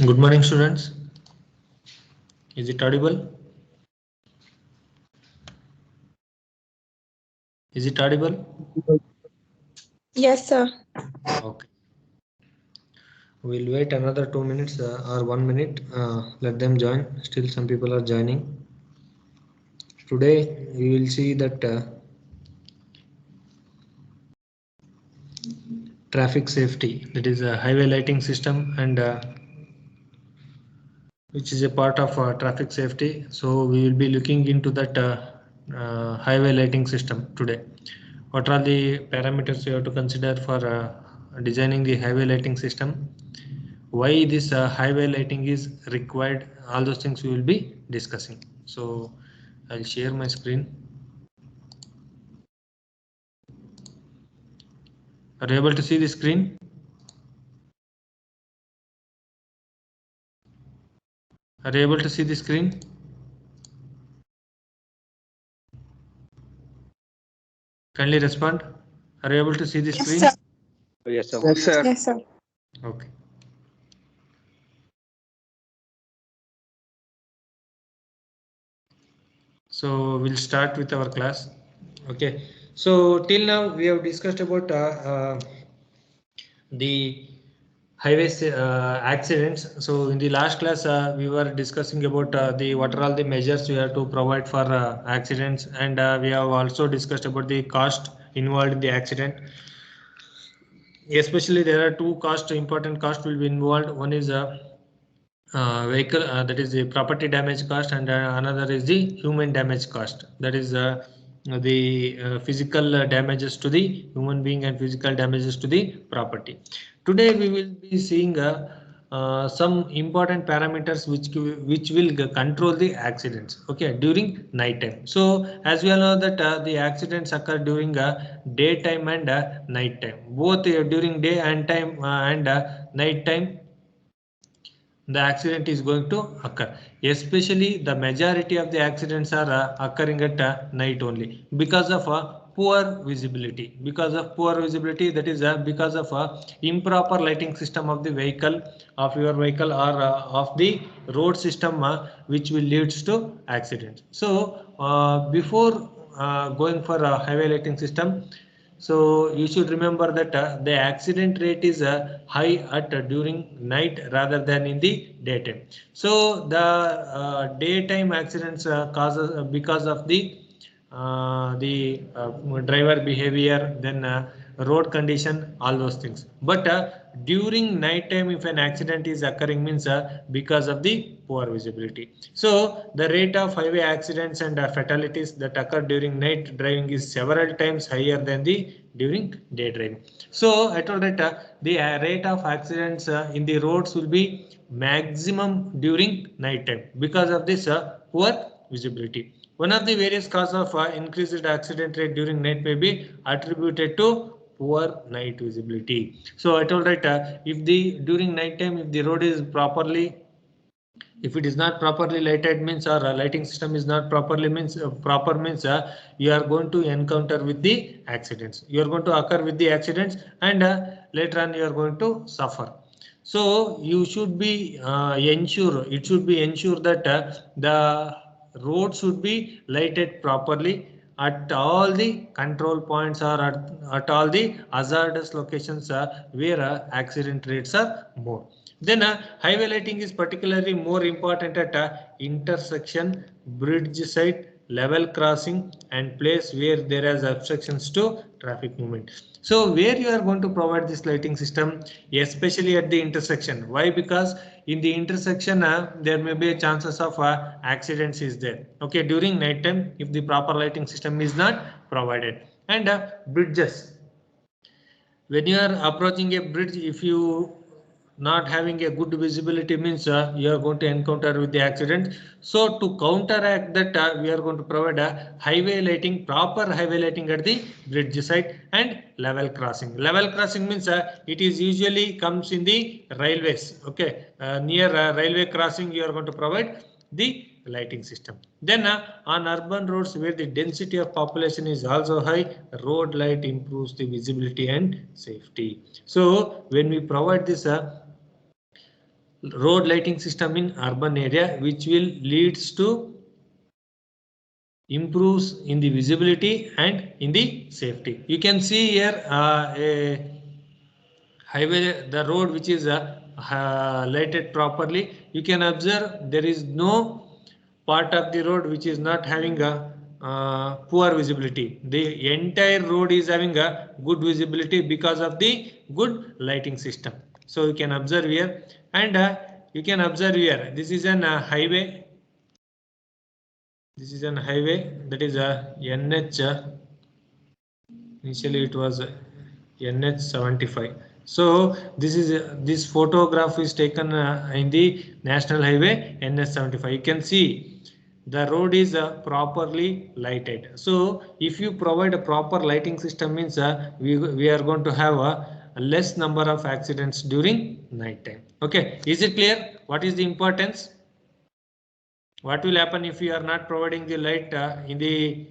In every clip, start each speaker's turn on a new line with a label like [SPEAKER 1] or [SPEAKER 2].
[SPEAKER 1] Good morning, students. Is it audible? Is it audible?
[SPEAKER 2] Yes, sir.
[SPEAKER 1] Okay. We'll wait another 2 minutes or 1 minute. Let them join. Still, some people are joining. Today, we will see that traffic safety, that is a highway lighting system, and which is a part of traffic safety. So we will be looking into that highway lighting system today. What are the parameters you have to consider for designing the highway lighting system? Why this highway lighting is required? All those things we will be discussing. So I'll share my screen. Are you able to see the screen? Are you able to see the screen? Kindly respond. Are you able to see the
[SPEAKER 2] Yes,
[SPEAKER 1] screen?
[SPEAKER 2] sir.
[SPEAKER 3] Yes, sir.
[SPEAKER 4] Yes, sir.
[SPEAKER 2] Yes, sir.
[SPEAKER 1] Okay. So we'll start with our class. Okay. So till now we have discussed about the highways accidents. So in the last class we were discussing about the what are all the measures we have to provide for accidents, and we have also discussed about the cost involved in the accident. Especially there are two important cost will be involved. One is vehicle, that is the property damage cost, and another is the human damage cost, that is the physical damages to the human being and physical damages to the property. Today we will be seeing some important parameters which will control the accidents, okay, during night time. So as we all know that the accidents occur during daytime and night time, both during day and time and night time the accident is going to occur. Especially the majority of the accidents are occurring at night only because of poor visibility. Because of poor visibility, that is because of improper lighting system of the vehicle, of your vehicle, or of the road system, which will leads to accidents. So before going for a highway lighting system, so you should remember that the accident rate is high at during night rather than in the daytime. So the daytime accidents causes because of the driver behavior, then road condition, all those things. But during night time, if an accident is occurring, means because of the poor visibility. So the rate of highway accidents and fatalities that occur during night driving is several times higher than the during day driving. So I told that the rate of accidents in the roads will be maximum during night time because of this poor visibility. One of the various causes of increased accident rate during night may be attributed to poor night visibility. So I told that if the during night time, if the road is properly, if it is not properly lighted means, or lighting system is not properly means, proper means you are going to encounter with the accidents, you are going to occur with the accidents, and later on you are going to suffer. So you should be ensure, it should be ensure that the road should be lighted properly at all the control points, or at all the hazardous locations where accident rates are more. Then highway lighting is particularly more important at intersection, bridge site, level crossing, and place where there is obstructions to traffic movement. So where you are going to provide this lighting system, especially at the intersection. Why? Because in the intersection there may be chances of accidents is there. Okay, during night time if the proper lighting system is not provided. And bridges, when you are approaching a bridge, if you not having a good visibility means you are going to encounter with the accident. So to counteract that we are going to provide a highway lighting, proper highway lighting at the bridge side, and level crossing. Level crossing means it is usually comes in the railways. Okay, near railway crossing you are going to provide the lighting system. Then on urban roads where the density of population is also high, road light improves the visibility and safety. So when we provide this road lighting system in urban area, which will leads to improves in the visibility and in the safety. You can see here a highway, the road which is lighted properly. You can observe there is no part of the road which is not having a poor visibility. The entire road is having a good visibility because of the good lighting system. So you can observe here, and you can observe here, this is an highway. This is an highway, that is a NH. Initially it was NH75. So this photograph is taken in the national highway NH75. You can see the road is properly lighted. So if you provide a proper lighting system, means we are going to have a less number of accidents during night time. Okay, is it clear? What is the importance? What will happen if you are not providing the light in the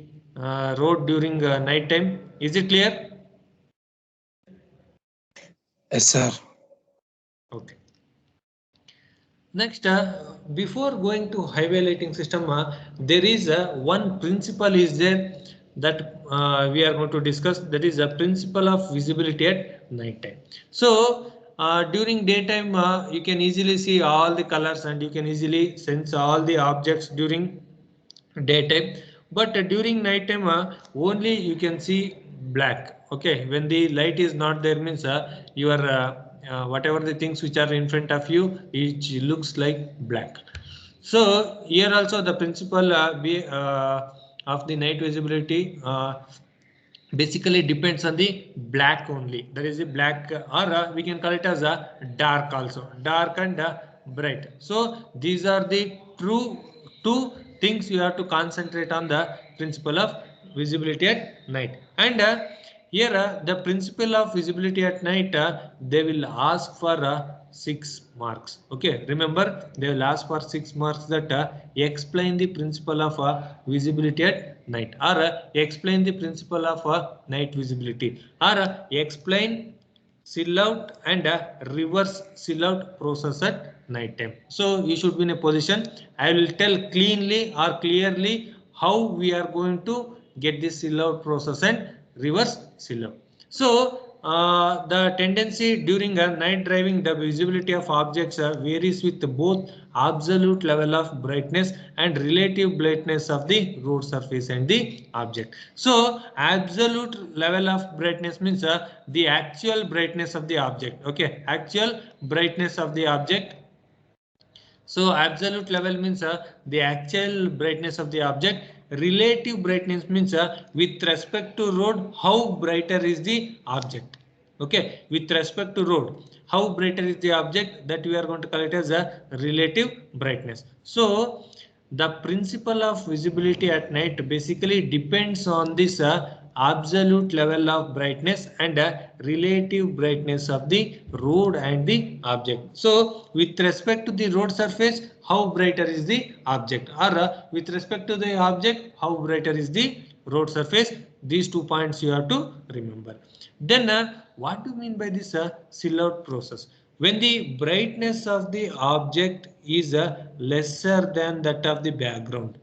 [SPEAKER 1] road during night time? Is it clear?
[SPEAKER 2] Yes, sir.
[SPEAKER 1] Okay. Next, before going to highway lighting system, there is one principle is there that we are going to discuss. That is a principle of visibility at night time. So during daytime, you can easily see all the colors and you can easily sense all the objects during daytime, but during night time only you can see black. Okay, when the light is not there, means your whatever the things which are in front of you, it looks like black. So here also the principle of the night visibility basically depends on the black only. There is a black, or we can call it as a dark also, dark and bright. So these are the true two things you have to concentrate on, the principle of visibility at night. And here the principle of visibility at night, they will ask for 6 marks. Okay, remember, they will ask for 6 marks, that explain the principle of visibility at night, or explain the principle of night visibility, or explain seal out and reverse seal out process at night time. So you should be in a position. I will tell cleanly or clearly how we are going to get this seal out process and reverse seal out. So the tendency during a night driving, the visibility of objects varies with both absolute level of brightness and relative brightness of the road surface and the object. So absolute level of brightness means the actual brightness of the object. Okay, actual brightness of the object. So absolute level means the actual brightness of the object. Relative brightness means with respect to road, how brighter is the object. Okay, with respect to road, how brighter is the object, that we are going to call it as a relative brightness. So the principle of visibility at night basically depends on this absolute level of brightness and relative brightness of the road and the object. So with respect to the road surface, how brighter is the object, or with respect to the object, how brighter is the road surface. These 2 points you have to remember. Then what do you mean by this seal out process? When the brightness of the object is lesser than that of the background.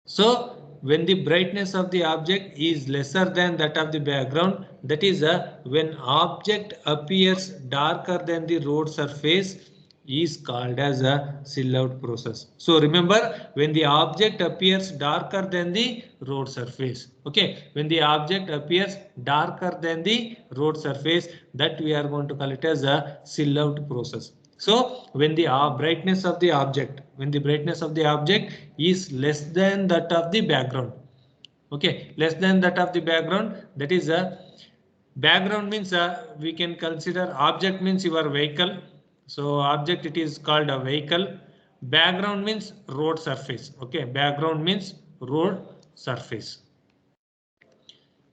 [SPEAKER 1] So when the brightness of the object is lesser than that of the background, that is when object appears darker than the road surface, is called as a seal out process. So remember, when the object appears darker than the road surface, okay, when the object appears darker than the road surface, that we are going to call it as a seal out process. So when the brightness of the object, when the brightness of the object is less than that of the background, okay, less than that of the background, that is a background means we can consider object means your vehicle. So object, it is called a vehicle. Background means road surface. Okay, background means road surface.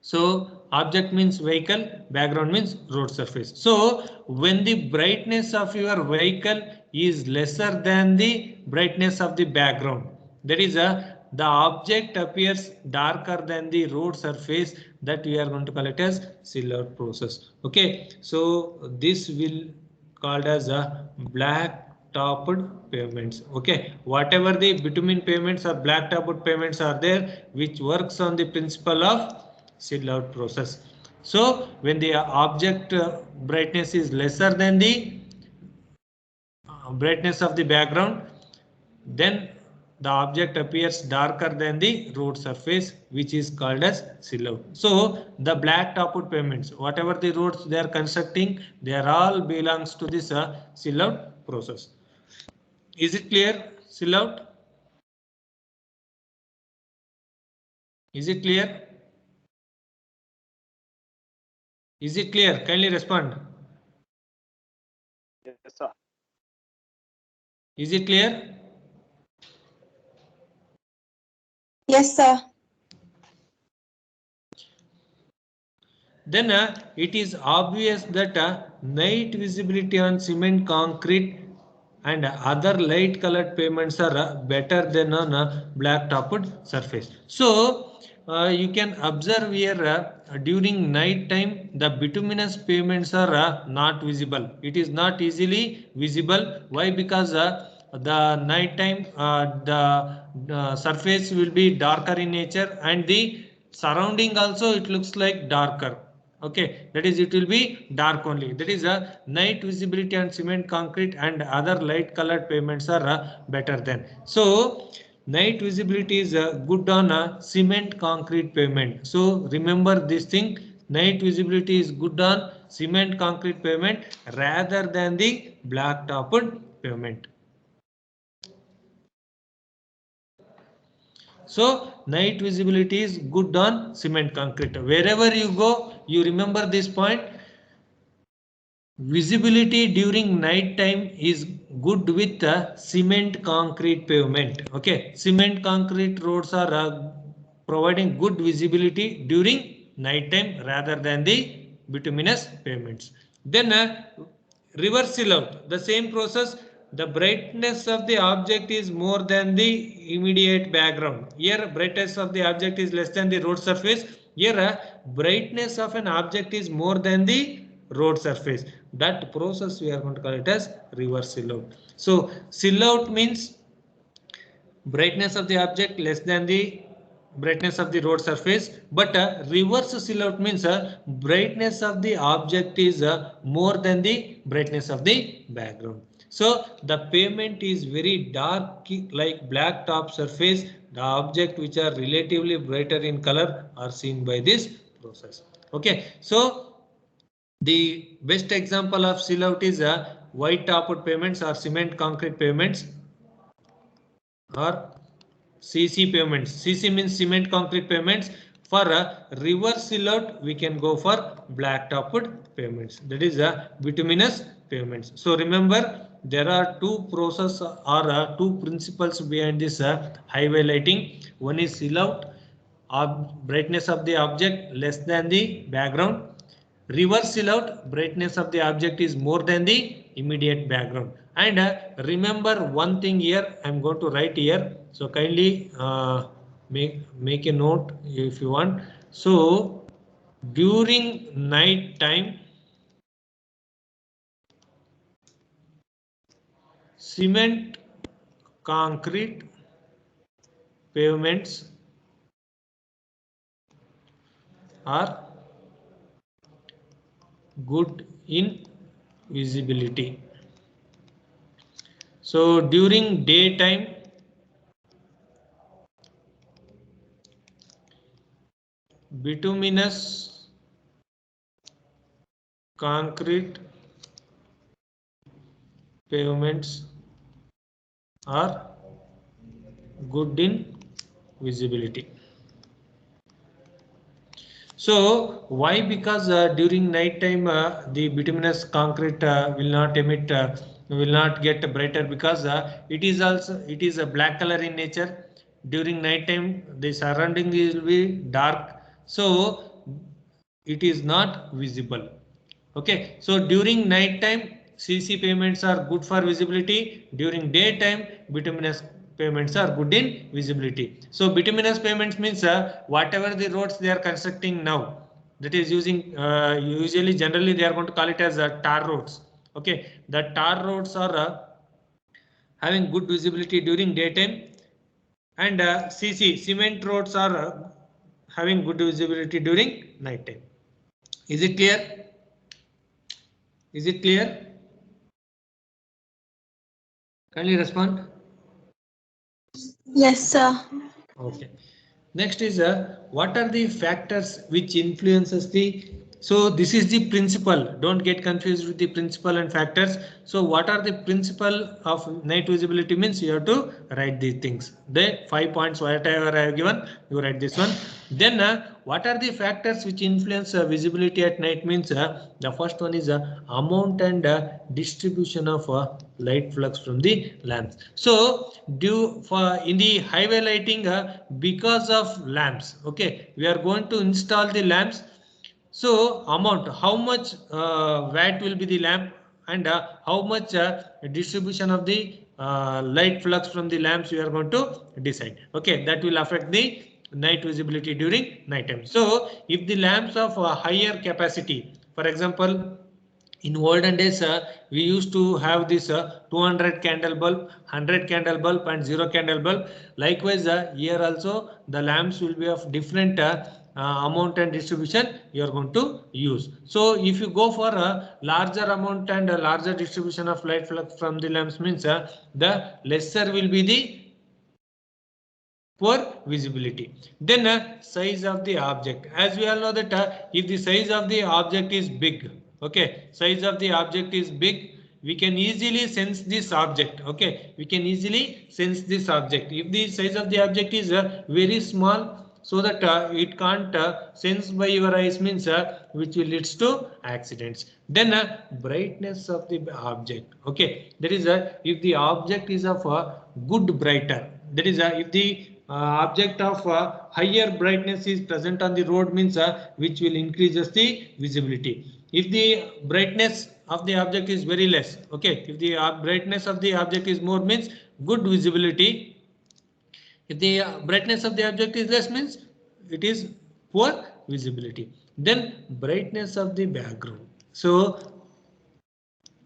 [SPEAKER 1] So object means vehicle, background means road surface. So when the brightness of your vehicle is lesser than the brightness of the background, that is the object appears darker than the road surface, that we are going to call it as seal out process. Okay, so this will called as black topped pavements. Okay, whatever the bitumen pavements or black topped pavements are there, which works on the principle of sill out process. So when the object brightness is lesser than the brightness of the background, then the object appears darker than the road surface, which is called as sill out. So the black topped pavements, whatever the roads they are constructing, they are all belongs to this sill out process. Is it clear? Sill out? Is it clear? Is it clear? Kindly respond.
[SPEAKER 2] Yes, sir.
[SPEAKER 1] Is it clear?
[SPEAKER 3] Yes, sir.
[SPEAKER 1] Then it is obvious that night visibility on cement, concrete and other light colored pavements are better than on a black topped surface. So you can observe here during night time the bituminous pavements are not visible. It is not easily visible. Why? Because the night time the surface will be darker in nature and the surrounding also it looks like darker. Okay, that is it will be dark only. That is a night visibility on cement, concrete and other light colored pavements are better than. So night visibility is good on a cement concrete pavement. So remember this thing, night visibility is good on cement concrete pavement rather than the black topped pavement. So night visibility is good on cement concrete. Wherever you go, you remember this point. Visibility during night time is good with cement concrete pavement. Okay, cement concrete roads are providing good visibility during night time rather than the bituminous pavements. Then reverse sill out, the same process. The brightness of the object is more than the immediate background. Here brightness of the object is less than the road surface. Here brightness of an object is more than the road surface. That process we are going to call it as reverse sill out. So sill out means brightness of the object less than the brightness of the road surface, but reverse sill out means brightness of the object is more than the brightness of the background. So the pavement is very dark like black top surface. The object which are relatively brighter in color are seen by this process. Okay, so the best example of sill out is white topped pavements or cement concrete pavements or CC pavements. CC means cement concrete pavements. For a reverse sill out, we can go for black topped pavements. That is a bituminous pavements. So remember, there are two process or two principles behind this highway lighting. One is sill out, brightness of the object less than the background. Reverse sill out, brightness of the object is more than the immediate background. And remember one thing here, I'm going to write here. So kindly make a note if you want. So during night time, cement concrete pavements are good in visibility. So during daytime, bituminous concrete pavements are good in visibility. So why? Because during night time the bituminous concrete will not emit, will not get brighter because it is a black color in nature. During night time the surrounding will be dark, so it is not visible. Okay, so during night time CC pavements are good for visibility. During daytime bituminous pavements are good in visibility. So bituminous pavements means whatever the roads they are constructing now, that is using usually generally they are going to call it as tar roads. Okay, the tar roads are having good visibility during daytime, and CC cement roads are having good visibility during night time. Is it clear? Is it clear? Kindly respond.
[SPEAKER 3] Yes, sir.
[SPEAKER 1] Okay. Next is what are the factors which influences the, so this is the principle, don't get confused with the principle and factors. So what are the principle of night visibility means you have to write these things. The 5 points whatever I have given, you write this one. Then what are the factors which influence visibility at night means the first one is amount and distribution of light flux from the lamps. So due for in the highway lighting because of lamps, okay, we are going to install the lamps. So amount, how much watt will be the lamp, and how much distribution of the light flux from the lamps we are going to decide. Okay, that will affect the night visibility during night time. So if the lamps of higher capacity, for example, in olden days we used to have this 200 candle bulb, 100 candle bulb and 0 candle bulb. Likewise here also the lamps will be of different amount and distribution you are going to use. So if you go for a larger amount and a larger distribution of light flux from the lamps means the lesser will be the poor visibility. Then size of the object, as we all know that if the size of the object is big, okay, size of the object is big, we can easily sense this object. Okay, we can easily sense this object. If the size of the object is very small, so that it can't sense by your eyes means which will leads to accidents. Then brightness of the object, okay, that is if the object is of good brighter, that is if the object of higher brightness is present on the road means which will increases the visibility. If the brightness of the object is very less, okay, if the brightness of the object is more means good visibility. If the brightness of the object is less means it is poor visibility. Then brightness of the background, so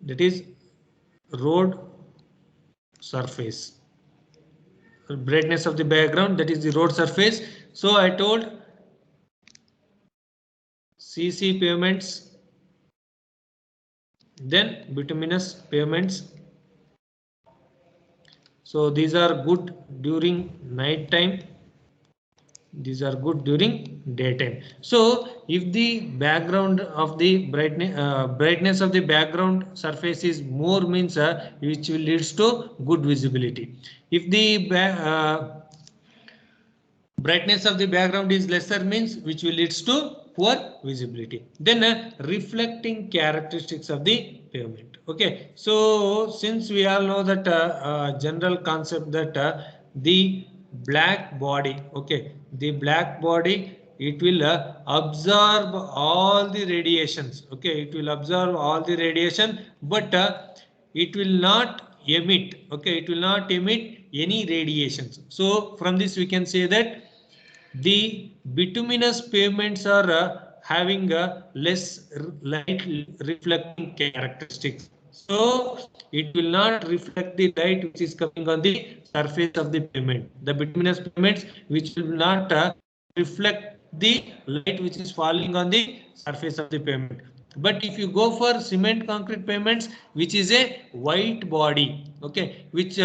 [SPEAKER 1] that is road surface, brightness of the background, that is the road surface. So I told CC pavements, then bituminous pavements. So these are good during night time, these are good during daytime. So if the background of the brightness of the background surface is more means which will leads to good visibility. If the brightness of the background is lesser means which will leads to poor visibility. Then reflecting characteristics of the pavement. Okay, so since we all know that general concept that the black body, okay, the black body, it will absorb all the radiations. Okay, it will absorb all the radiation, but it will not emit. Okay, it will not emit any radiations. So from this we can say that the bituminous pavements are having a less light reflecting characteristics. So it will not reflect the light which is coming on the surface of the pavement. The bituminous pavements which will not reflect the light which is falling on the surface of the pavement. But if you go for cement concrete pavements, which is a white body, okay, which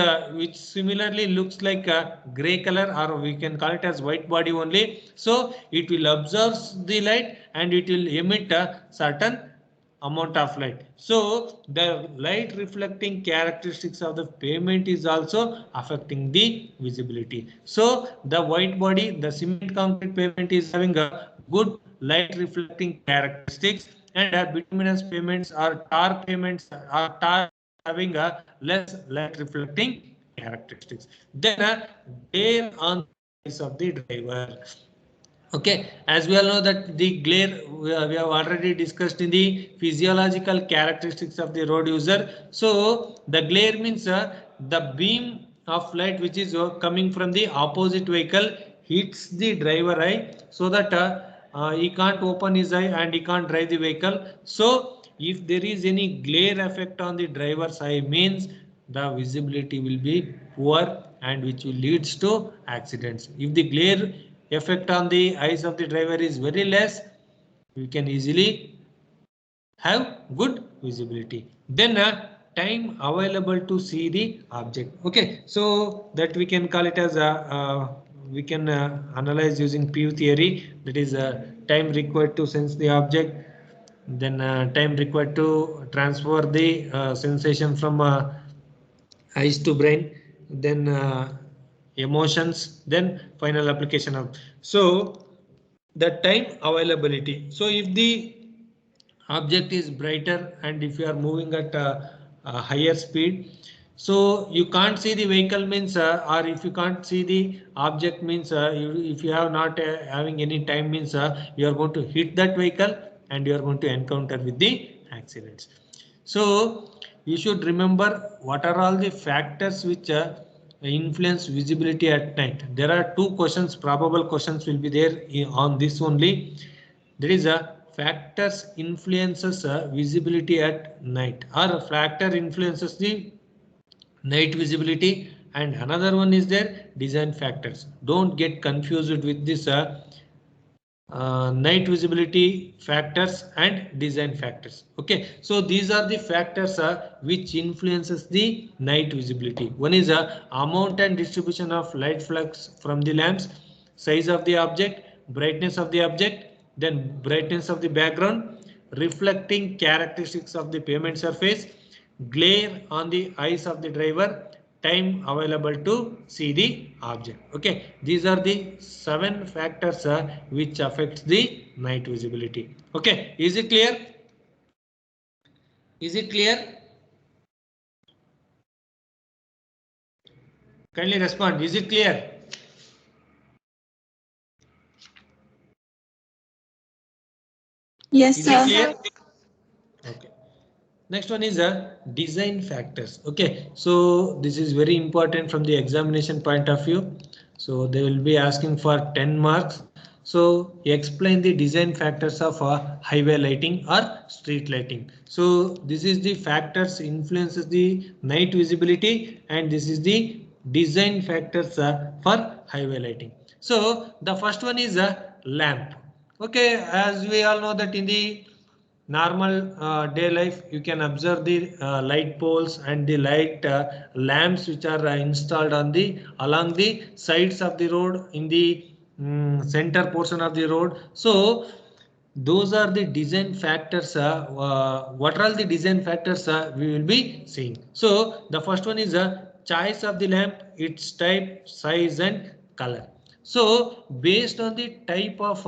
[SPEAKER 1] similarly looks like a gray color, or we can call it as white body only. So it will absorb the light and it will emit a certain amount of light. So the light reflecting characteristics of the pavement is also affecting the visibility. So the white body, the cement concrete pavement is having a good light reflecting characteristics, and bituminous pavements or tar pavements are tar having a less light reflecting characteristics. Then glare on the eyes of the driver. Okay, as we all know that the glare we have already discussed in the physiological characteristics of the road user. So the glare means the beam of light which is coming from the opposite vehicle hits the driver eye, so that he can't open his eye and he can't drive the vehicle. So if there is any glare effect on the driver's eye, means the visibility will be poor and which will leads to accidents. If the glare effect on the eyes of the driver is very less, we can easily have good visibility. Then time available to see the object. Okay, so that we can call it as we can analyze using PU theory. That is time required to sense the object, then time required to transfer the sensation from eyes to brain, then emotions, then final application of. So the time availability. So if the object is brighter and if you are moving at a higher speed, so you can't see the vehicle means or if you can't see the object means if you have not having any time means you are going to hit that vehicle and you are going to encounter with the accidents. So you should remember what are all the factors which influence visibility at night. There are two questions, probable questions will be there on this only. There is a factors influences visibility at night, or factor influences the night visibility, and another one is there design factors. Don't get confused with this night visibility factors and design factors. Okay, so these are the factors which influences the night visibility. One is amount and distribution of light flux from the lamps, size of the object, brightness of the object, then brightness of the background, reflecting characteristics of the pavement surface, glare on the eyes of the driver, time available to see the object. Okay, these are the 7 factors which affects the night visibility. Okay, is it clear? Is it clear? Kindly respond. Is it clear?
[SPEAKER 3] Yes,
[SPEAKER 1] Is
[SPEAKER 3] sir.
[SPEAKER 1] it clear? Okay. Next one is design factors. Okay, so this is very important from the examination point of view. So they will be asking for 10 marks. So explain the design factors of highway lighting or street lighting. So this is the factors influences the night visibility, and this is the design factors for highway lighting. So the first one is a lamp. Okay, as we all know that in the normal day life, you can observe the light poles and the light lamps which are installed on the along the sides of the road in the center portion of the road. So those are the design factors. What are all the design factors we will be seeing? So the first one is choice of the lamp, its type, size and color. So based on the type of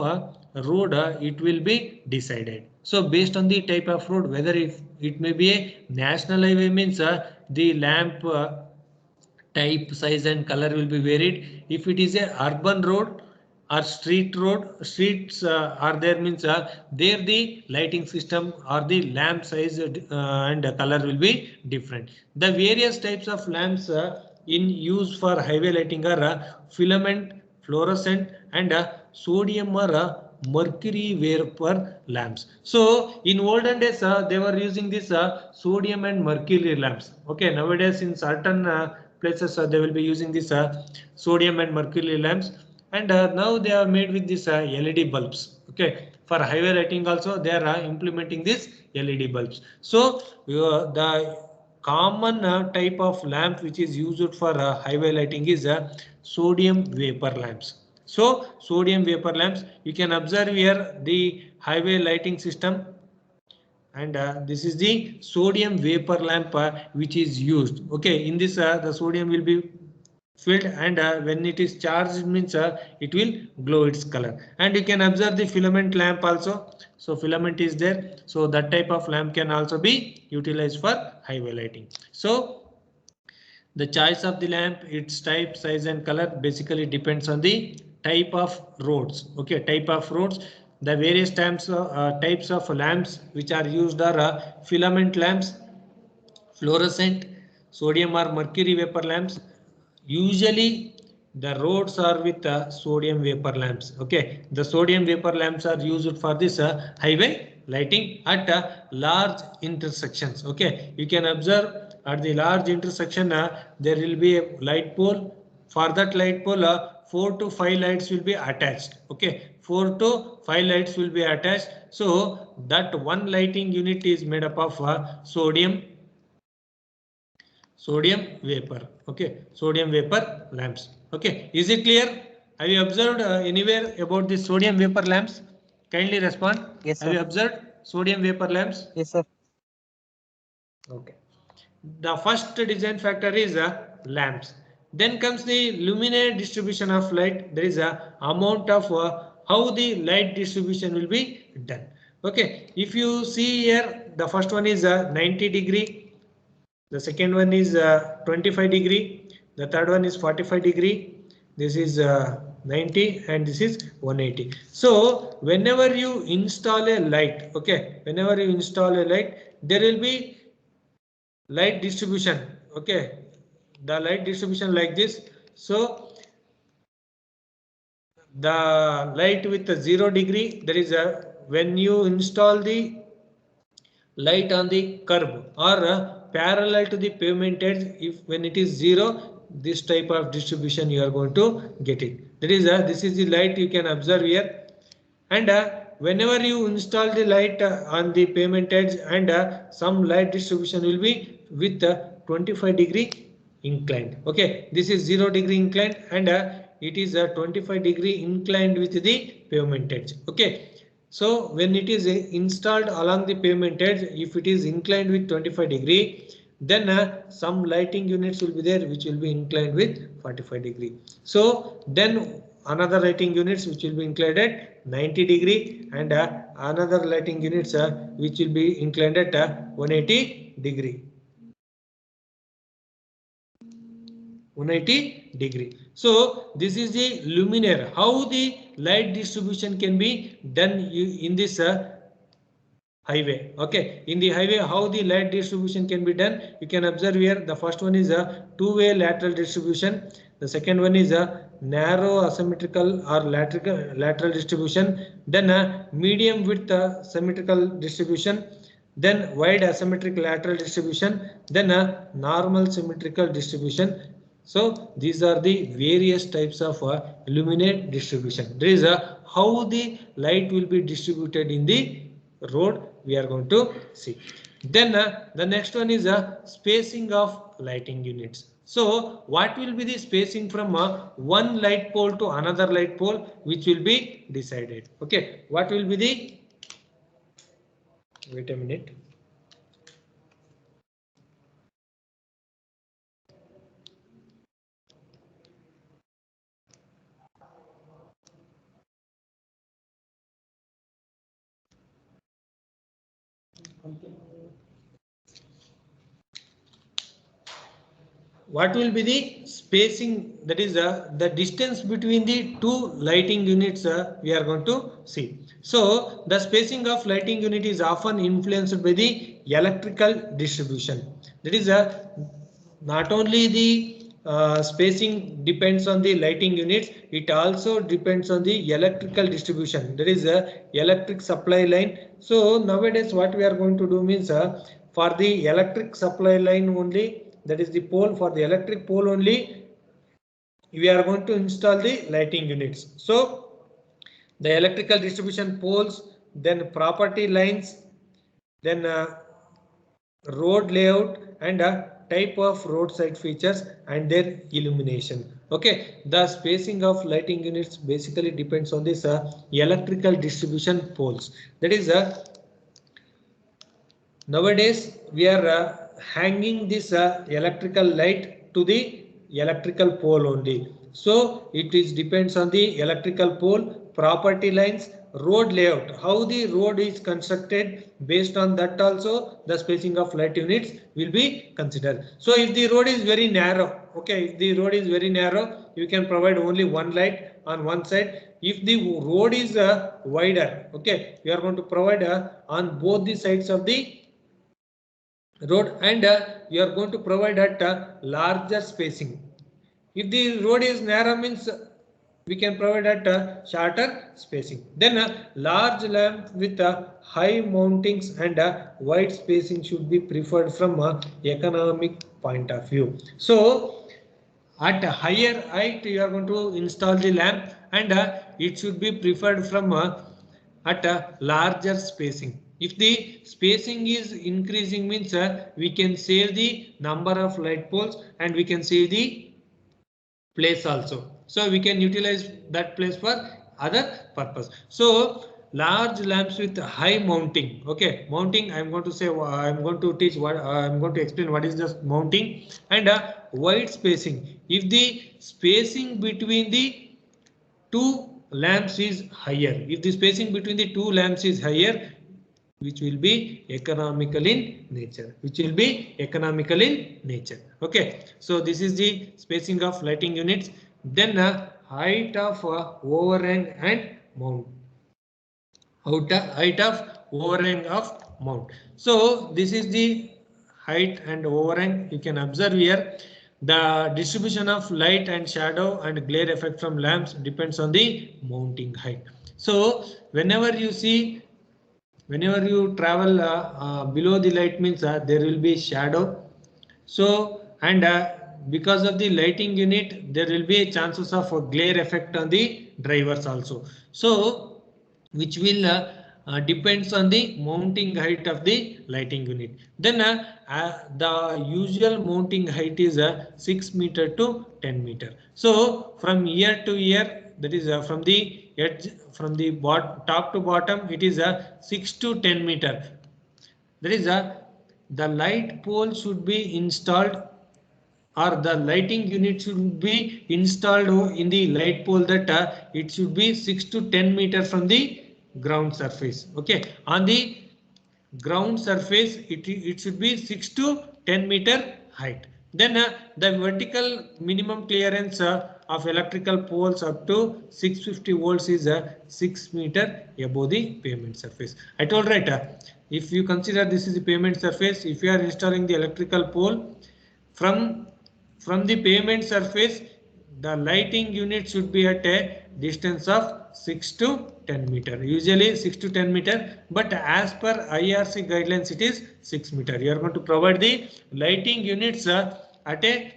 [SPEAKER 1] road, it will be decided. So based on the type of road, whether it may be a national highway means the lamp type, size and color will be varied. If it is a urban road or streets are there means there the lighting system or the lamp size and color will be different. The various types of lamps in use for highway lighting are filament, fluorescent and sodium or mercury vapor lamps. So in olden days they were using this sodium and mercury lamps. Okay, nowadays in certain places they will be using this sodium and mercury lamps, and now they are made with this LED bulbs. Okay, for highway lighting also they are implementing this LED bulbs. So the common type of lamp which is used for highway lighting is sodium vapor lamps. So sodium vapor lamps, you can observe here the highway lighting system, and this is the sodium vapor lamp which is used. Okay, in this the sodium will be filled, and when it is charged means it will glow its color. And you can observe the filament lamp also. So filament is there, so that type of lamp can also be utilized for highway lighting. So the choice of the lamp, its type, size and color basically depends on the type of roads. Okay, type of roads. The various types of lamps which are used are filament lamps, fluorescent, sodium or mercury vapor lamps. Usually the roads are with sodium vapor lamps. Okay, the sodium vapor lamps are used for this highway lighting at large intersections. Okay, you can observe at the large intersection there will be a light pole. For that light pole 4 to 5 lights will be attached. Okay, 4 to 5 lights will be attached. So that one lighting unit is made up of sodium vapor. Okay, sodium vapor lamps. Okay, is it clear? Have you observed anywhere about the sodium vapor lamps? Kindly respond.
[SPEAKER 2] Yes, sir.
[SPEAKER 1] Have you observed sodium vapor lamps?
[SPEAKER 2] Yes, sir.
[SPEAKER 1] Okay. The first design factor is lamps. Then comes the luminary distribution of light. There is a amount of how the light distribution will be done. Okay, if you see here, the first one is 90°. The second one is 25°. The third one is 45°. This is 90 and this is 180. So whenever you install a light, okay, whenever you install a light, there will be light distribution. Okay, the light distribution like this. So the light with the 0°, there is a, when you install the light on the curb or parallel to the pavement edge, if when it is 0, this type of distribution you are going to get it. That is this is the light you can observe here, and whenever you install the light on the pavement edge, and some light distribution will be with 25° inclined. Okay, this is 0° inclined, and it is 25° inclined with the pavement edge. Okay, so when it is installed along the pavement edge, if it is inclined with 25°, then some lighting units will be there which will be inclined with 45°. So then another lighting units which will be inclined at 90°, and another lighting units which will be inclined at 180°. 180°. So this is the luminaire. How the light distribution can be done in this highway. Okay, in the highway, how the light distribution can be done, you can observe here. The first one is a two-way lateral distribution. The second one is a narrow asymmetrical or lateral distribution. Then a medium width symmetrical distribution. Then wide asymmetric lateral distribution. Then a normal symmetrical distribution. So these are the various types of illuminate distribution. There is a how the light will be distributed in the road we are going to see. Then the next one is a spacing of lighting units. So what will be the spacing from one light pole to another light pole, which will be decided. Okay, what will be the, wait a minute. What will be the spacing, that is the distance between the two lighting units we are going to see. So the spacing of lighting unit is often influenced by the electrical distribution. That is not only the spacing depends on the lighting units, it also depends on the electrical distribution. There is a electric supply line. So nowadays what we are going to do means for the electric supply line only, that is the pole, for the electric pole only we are going to install the lighting units. So the electrical distribution poles, then property lines, then road layout, and type of roadside features and their illumination. Okay, the spacing of lighting units basically depends on this electrical distribution poles. That is nowadays we are hanging this electrical light to the electrical pole only. So it is depends on the electrical pole, property lines, road layout, how the road is constructed. Based on that also the spacing of light units will be considered. So if the road is very narrow, okay, if the road is very narrow, you can provide only one light on one side. If the road is wider, okay, you are going to provide on both the sides of the road, and you are going to provide at larger spacing. If the road is narrow means we can provide at a shorter spacing. Then a large lamp with a high mountings and a wide spacing should be preferred from a economic point of view. So at a higher height you are going to install the lamp, and it should be preferred from at a larger spacing. If the spacing is increasing means we can save the number of light poles and we can save the place also. So we can utilize that place for other purpose. So large lamps with high mounting. Okay, mounting. I'm going to say. I'm going to teach what. I'm going to explain what is just mounting, and wide spacing. If the spacing between the two lamps is higher, if the spacing between the two lamps is higher, which will be economical in nature, okay. So this is the spacing of lighting units. Then height of overhang and mount, height of overhang of mount. So this is the height and overhang. You can observe here the distribution of light and shadow and glare effect from lamps depends on the mounting height. So whenever you see, whenever you travel below the light means there will be shadow. So and because of the lighting unit there will be chances of a glare effect on the drivers also. So which will depends on the mounting height of the lighting unit. Then the usual mounting height is 6 meter to 10 meter. So from year to year, that is from the edge, from the top to bottom, it is 6 to 10 meter. That is the light pole should be installed, or the lighting unit should be installed in the light pole, that it should be 6 to 10 meter from the ground surface. Okay, on the ground surface it should be 6 to 10 meter height. Then the vertical minimum clearance of electrical poles up to 650 volts is 6 meter above the pavement surface. I told right, if you consider this is the pavement surface, if you are installing the electrical pole from the pavement surface, the lighting unit should be at a distance of 6 to 10 meter, usually 6 to 10 meter, but as per IRC guidelines it is 6 meter. You are going to provide the lighting units at a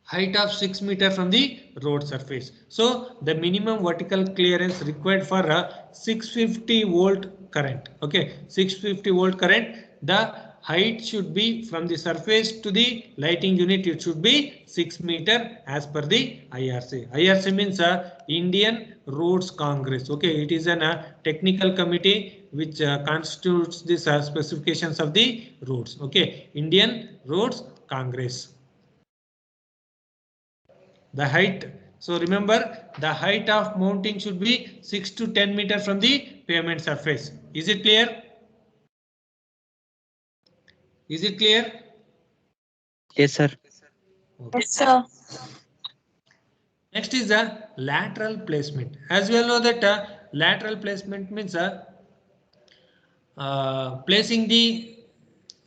[SPEAKER 1] height of 6 meter from the road surface. So the minimum vertical clearance required for a 650 volt current. Okay, 650 volt current, the height should be from the surface to the lighting unit, it should be 6 meter as per the IRC. IRC means Indian Roads Congress. Okay, it is an technical committee which constitutes the specifications of the roads. Okay, Indian Roads Congress. The height, so remember the height of mounting should be 6 to 10 meter from the pavement surface. Is it clear? Is it clear?
[SPEAKER 2] Yes, sir.
[SPEAKER 1] Okay.
[SPEAKER 3] Yes, sir.
[SPEAKER 1] Next is the lateral placement. As we all know that lateral placement means placing the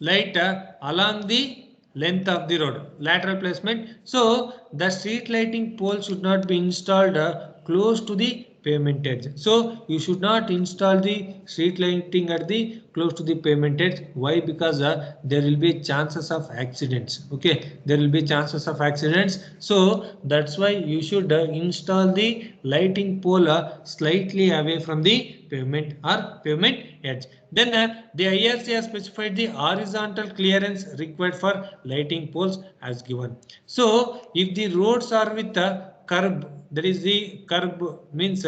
[SPEAKER 1] light along the length of the road, lateral placement. So the street lighting pole should not be installed close to the pavement edge. So you should not install the street lighting at the close to the pavement edge. Why? Because there will be chances of accidents. Okay, there will be chances of accidents. So that's why you should install the lighting pole slightly away from the pavement or pavement edge. Then the IRC has specified the horizontal clearance required for lighting poles as given. So if the roads are with a curb, that is the curb means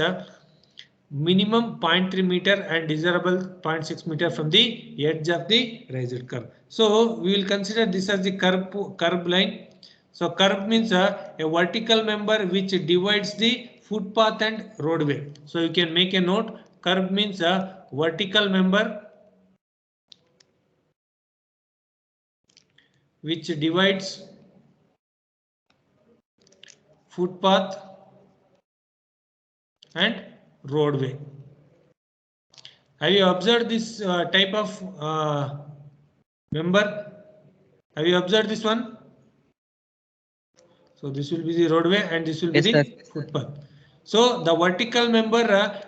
[SPEAKER 1] minimum 0.3 meter and desirable 0.6 meter from the edge of the raised curb. So we will consider this as the curb line. So curb means a vertical member which divides the footpath and roadway. So you can make a note, curb means a vertical member which divides footpath and roadway. Have you observed this type of member? Have you observed this one? So this will be the roadway and this will be
[SPEAKER 2] Yes,
[SPEAKER 1] the
[SPEAKER 2] sir.
[SPEAKER 1] footpath. So the vertical member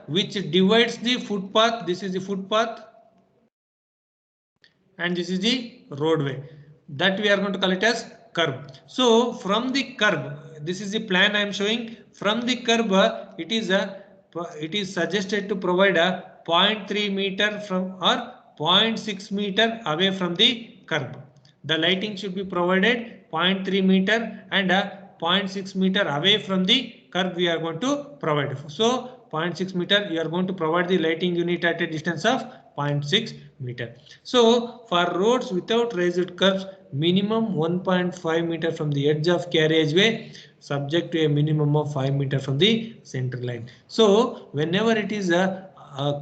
[SPEAKER 1] which divides the footpath, this is the footpath and this is the roadway, that we are going to call it as curb. So from the curb, this is the plan I am showing. From the curb, it is suggested to provide a 0.3 meter from or 0.6 meter away from the curb. The lighting should be provided 0.3 meter and 0.6 meter away from the curb we are going to provide. So 0.6 meter you are going to provide the lighting unit at a distance of 0.6 meter. So for roads without raised curbs, minimum 1.5 meter from the edge of carriageway, subject to a minimum of 5 meter from the center line. So whenever it is a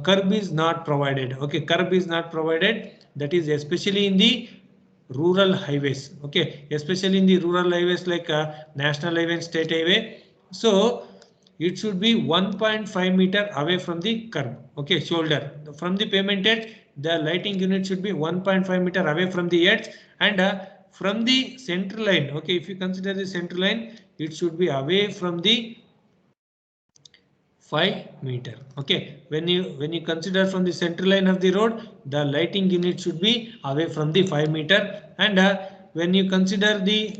[SPEAKER 1] curb is not provided, okay, curb is not provided, that is especially in the rural highways, okay, especially in the rural highways like national highway and state highway. So it should be 1.5 meter away from the curb, okay, shoulder from the pavement edge. The lighting unit should be 1.5 meter away from the edge and from the center line, okay, if you consider the center line, it should be away from the 5 meter. Okay, when you consider from the center line of the road, the lighting unit should be away from the 5 meter, and when you consider the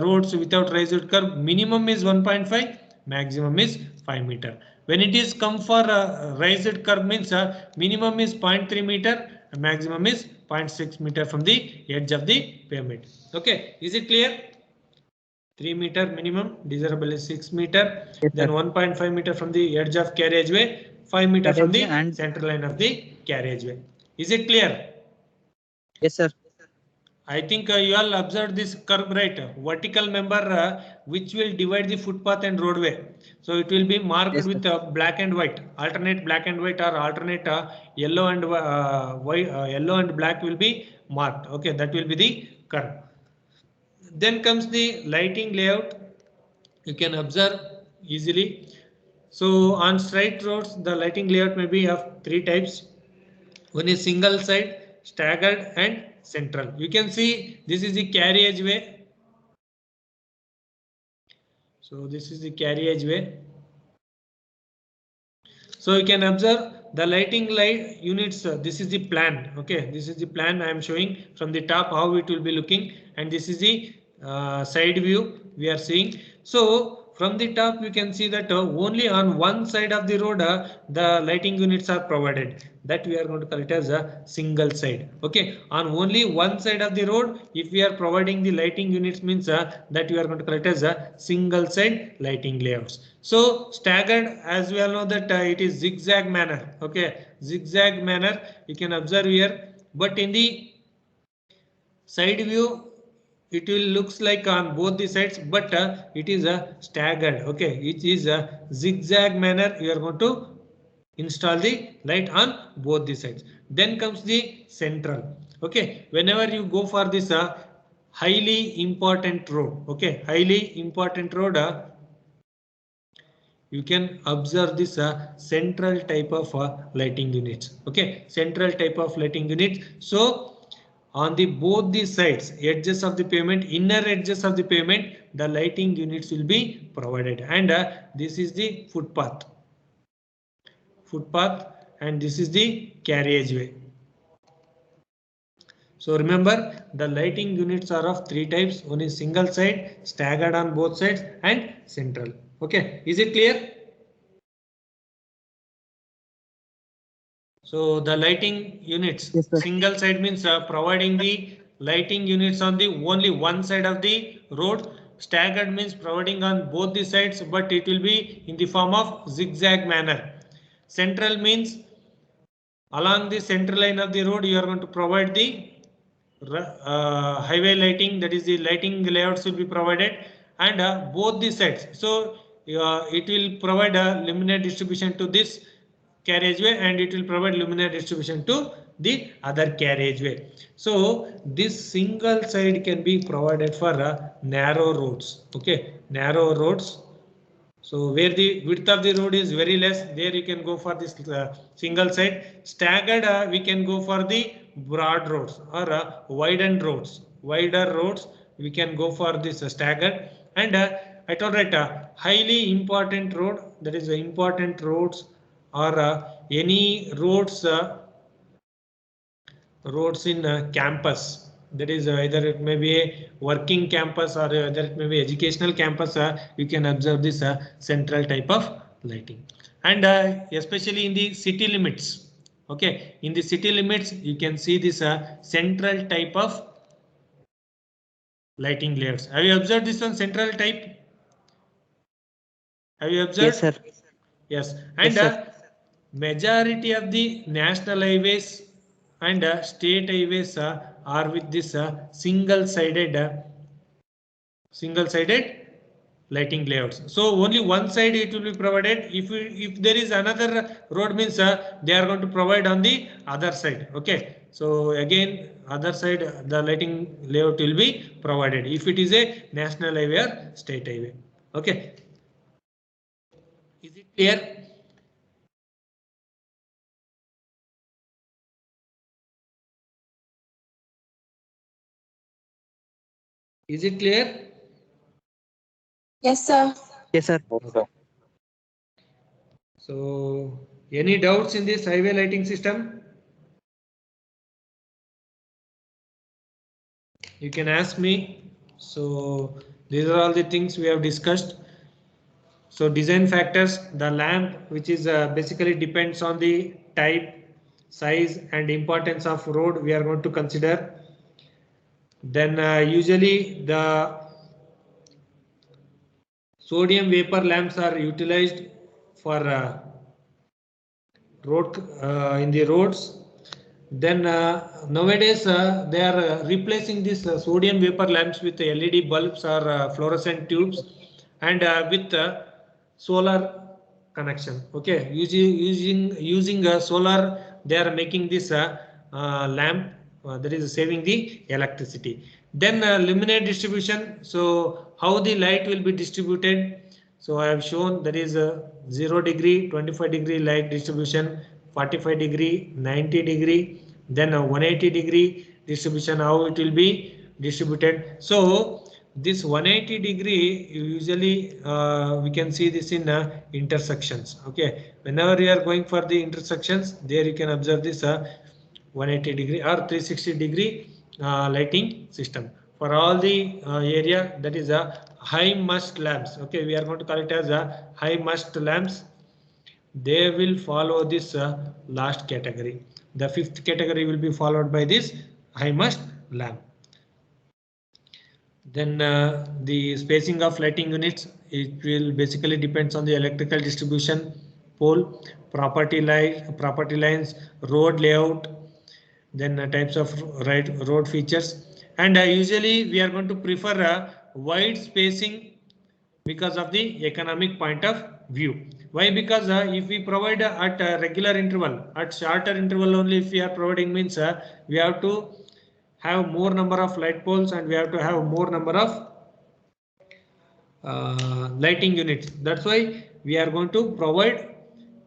[SPEAKER 1] roads without raised curb, minimum is 1.5, maximum is 5 meter. When it is come for raised curb means minimum is 0.3 meter, maximum is 0.6 meter from the edge of the pavement. Okay, is it clear? 3 meter minimum, desirable is 6 meter,
[SPEAKER 2] Yes,
[SPEAKER 1] then
[SPEAKER 2] sir.
[SPEAKER 1] 1.5 meter from the edge of carriageway, 5 meter from the
[SPEAKER 2] And
[SPEAKER 1] center line of the carriageway. Is it clear?
[SPEAKER 2] yes, sir.
[SPEAKER 1] I think you all observed this curve, right? Vertical member which will divide the footpath and roadway. So it will be marked
[SPEAKER 2] Yes,
[SPEAKER 1] with black and white, alternate black and white or alternate yellow and white, yellow and black will be marked. Okay, that will be the curve. Then comes the lighting layout. You can observe easily. So on straight roads, the lighting layout may be of 3 types. One is single side, staggered and central. You can see this is the carriageway. So this is the carriageway. So you can observe the lighting light units. This is the plan. Okay, this is the plan I am showing from the top how it will be looking, and this is the side view we are seeing. So from the top you can see that only on one side of the road the lighting units are provided. That we are going to call it as a single side. Okay, on only one side of the road, if we are providing the lighting units means that we are going to call it as a single side lighting layouts. So staggered, as we all know that it is zigzag manner. Okay, zigzag manner you can observe here, but in the side view it will looks like on both the sides, but it is a staggered. Okay, it is a zigzag manner. You are going to install the light on both the sides. Then comes the central. Okay, whenever you go for this highly important road, okay, highly important road, you can observe this central type of lighting units. Okay, central type of lighting unit. So on the both the sides, edges of the pavement, inner edges of the pavement, the lighting units will be provided, and this is the footpath, and this is the carriageway. So remember, the lighting units are of 3 types. One is single side, staggered on both sides, and central. Okay, is it clear? So the lighting units,
[SPEAKER 2] Yes, sir.
[SPEAKER 1] single side means providing the lighting units on the only one side of the road. Staggered means providing on both the sides, but it will be in the form of zigzag manner. Central means along the center line of the road you are going to provide the highway lighting, that is the lighting layouts will be provided, and both the sides. So it will provide a luminary distribution to this carriageway, and it will provide luminary distribution to the other carriageway. So this single side can be provided for narrow roads. Okay, narrow roads. So where the width of the road is very less, there you can go for this single side. Staggered, we can go for the broad roads or widened roads. Wider roads, we can go for this staggered, and I told right, highly important road, that is important roads or any roads in campus, that is either it may be a working campus or either it may be educational campus, you can observe this central type of lighting, and especially in the city limits. Okay, in the city limits you can see this central type of lighting layers. Have you observed this one, central type? Have you observed?
[SPEAKER 2] Yes, sir.
[SPEAKER 1] Yes, and
[SPEAKER 2] Yes, sir.
[SPEAKER 1] majority of the national highways and state highways are with this single-sided lighting layouts. So only one side it will be provided. If there is another road means they are going to provide on the other side. Okay. So again, other side the lighting layout will be provided if it is a national highway or state highway. Okay. Is it clear? Is it clear?
[SPEAKER 3] Yes, sir.
[SPEAKER 2] Yes, sir.
[SPEAKER 1] So any doubts in this highway lighting system? You can ask me. So these are all the things we have discussed. So design factors, the lamp, which is basically depends on the type, size and importance of road we are going to consider. Then usually the sodium vapor lamps are utilized for road in the roads. Then nowadays they are replacing this sodium vapor lamps with LED bulbs or fluorescent tubes and with solar connection. Okay, using solar, they are making this lamp that is saving the electricity. Then luminary distribution. So how the light will be distributed? So I have shown that is 0 degree, 25 degree light distribution, 45 degree, 90 degree, then a 180 degree distribution, how it will be distributed. So this 180 degree usually we can see this in intersections. Okay, whenever you are going for the intersections, there you can observe this 180 degree or 360 degree lighting system for all the area, that is a high mast lamps. Okay, we are going to call it as a high mast lamps. They will follow this last category. The fifth category will be followed by this high mast lamp. Then the spacing of lighting units, it will basically depends on the electrical distribution pole, property lines, road layout, then types of road features, and usually we are going to prefer a wide spacing because of the economic point of view. Why? Because if we provide at a regular interval, at shorter interval only, if we are providing means we have to have more number of light poles and we have to have more number of lighting units. That's why we are going to provide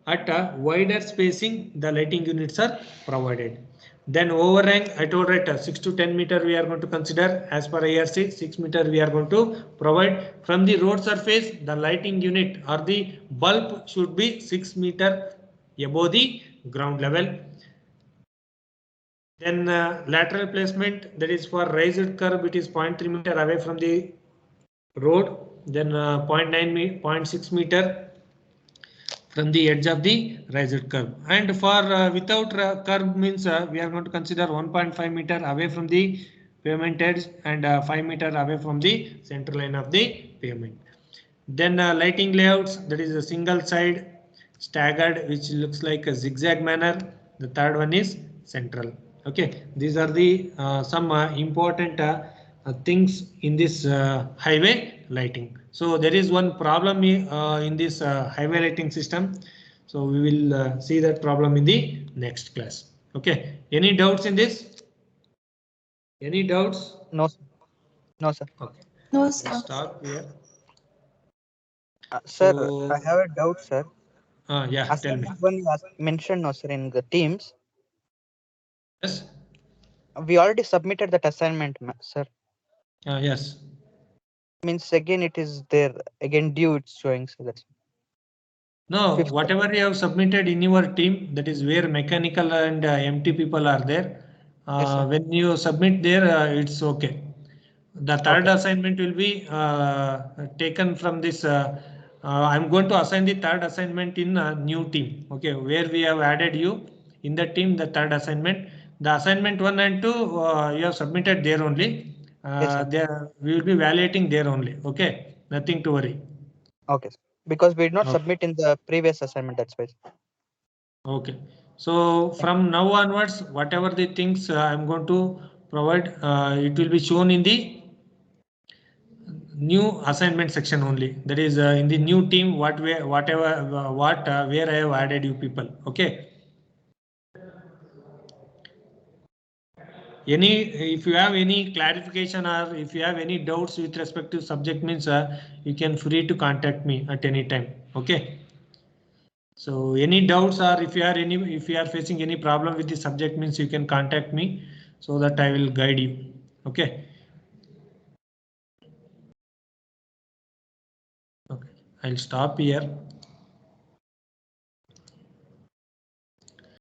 [SPEAKER 1] at a wider spacing, the lighting units are provided. Then overhang, I told right, 6 to 10 meter we are going to consider as per IRC. 6 meter we are going to provide from the road surface. The lighting unit or the bulb should be 6 meter above the ground level. Then lateral placement, that is for raised curb, it is 0.3 meter away from the road. Then 0.6 meter from the edge of the raised curb, and for without curb means we are going to consider 1.5 meter away from the pavement edge and 5 meter away from the center line of the pavement. Then lighting layouts, that is a single side, staggered, which looks like a zigzag manner. The third one is central. Okay, these are the some important things in this highway lighting. So there is one problem in this highway lighting system. So we will see that problem in the next class. Okay, any doubts in this? Any doubts?
[SPEAKER 2] No, sir. No, sir.
[SPEAKER 1] Okay,
[SPEAKER 3] No,
[SPEAKER 1] let's
[SPEAKER 3] sir.
[SPEAKER 1] stop here.
[SPEAKER 2] Sir,
[SPEAKER 1] So
[SPEAKER 2] I have a doubt, sir.
[SPEAKER 1] yeah, tell me.
[SPEAKER 2] Assignment one you mentioned, no, sir, in the Teams.
[SPEAKER 1] Yes.
[SPEAKER 2] We already submitted that assignment, sir.
[SPEAKER 1] Yes.
[SPEAKER 2] Means again it is there again due it's showing, so that's
[SPEAKER 1] No,
[SPEAKER 2] fifth.
[SPEAKER 1] whatever you have submitted in your team, that is where mechanical and empty people are there.
[SPEAKER 2] Yes, sir.
[SPEAKER 1] When you submit there, it's okay. The third assignment will be taken from this. I'm going to assign the third assignment in a new team. Okay, where we have added you in the team, the third assignment. The assignment 1 and 2 you have submitted there only.
[SPEAKER 2] Yes, sir.
[SPEAKER 1] There we will be validating there only. Okay, nothing to worry.
[SPEAKER 2] Okay, sir. Because we did not
[SPEAKER 1] Okay.
[SPEAKER 2] submit in the previous assignment, that's why.
[SPEAKER 1] Okay, so from now onwards, whatever the things I'm going to provide, it will be shown in the new assignment section only. That is in the new team, what way, whatever, where I have added you people. Okay. If you have any clarification or if you have any doubts with respect to subject means, you can free to contact me at any time. Okay. So any doubts or if you are facing any problem with the subject means you can contact me so that I will guide you. Okay. Okay, I'll stop here.